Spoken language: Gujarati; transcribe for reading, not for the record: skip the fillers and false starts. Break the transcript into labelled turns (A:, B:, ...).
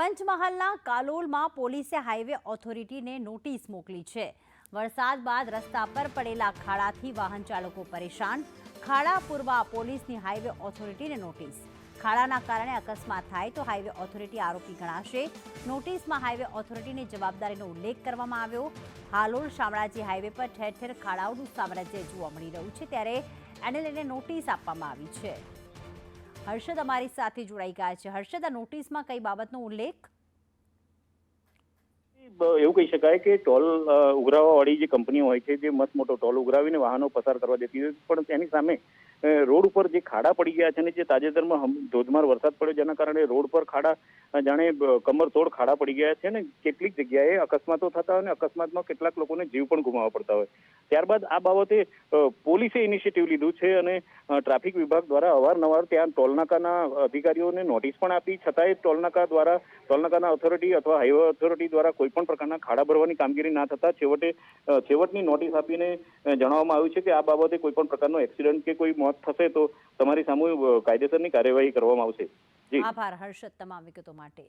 A: પંચમહાલના કાલોલમાં પોલીસે હાઈવે ઓથોરિટીને નોટિસ મોકલી છે। વરસાદ બાદ રસ્તા પર પડેલા ખાડાથી વાહન ચાલકો પરેશાન। ખાડા પૂરવા પોલીસની હાઈવે ઓથોરિટીને નોટિસ। ખાડાના કારણે અકસ્માત થાય તો હાઈવે ઓથોરિટી આરોપી ગણાશે। નોટિસમાં હાઈવે ઓથોરિટીની જવાબદારીનો ઉલ્લેખ કરવામાં આવ્યો। હાલોલ શામળાજી હાઈવે પર ઠેર ઠેર ખાડાઓનું સામ્રાજ્ય જોવા મળી રહ્યું છે, ત્યારે એને લઈને નોટિસ આપવામાં આવી છે। હર્ષદ અમારી સાથે જોડાઈ ગયા છે। હર્ષદ, આ નોટિસમાં કઈ બાબતનો ઉલ્લેખ?
B: એવું કહી શકાય કે ટોલ ઉઘરાવવાવાળી જે કંપનીઓ હોય છે, જે મસ્ત મોટો ટોલ ઉઘરાવીને વાહનો પસાર કરવા દેતી હોય, પણ તેની સામે રોડ ઉપર જે ખાડા પડી ગયા છે ને જે તાજેતરમાં ધોધમાર વરસાદ પડ્યો જેના કારણે રોડ પર ખાડા જાણે કમરતોડ ખાડા પડી ગયા છે ને કેટલીક જગ્યાએ અકસ્માતો થતા હોય અને અકસ્માતમાં કેટલાક લોકોને જીવ પણ ગુમાવવા પડતા હોય। ત્યારબાદ આ બાબતે પોલીસે ઇનિશિયેટિવ લીધું છે અને ટ્રાફિક વિભાગ દ્વારા અવારનવાર ત્યાં ટોલનાકાના અધિકારીઓને નોટિસ પણ આપી, છતાંય ટોલનાકાના ઓથોરિટી અથવા હાઈવે ઓથોરિટી દ્વારા કોઈ પણ પ્રકારના ખાડા ભરવાની કામગીરી ના થતા છેવટની નોટિસ આપીને જણાવવામાં આવ્યું છે કે આ બાબતે કોઈ પણ પ્રકારનો એક્સિડન્ટ કે કોઈ મોત થશે તો તમારી સામે કાયદેસરની કાર્યવાહી કરવામાં આવશે।
A: આભાર હર્ષદ તમામ વિગતો માટે।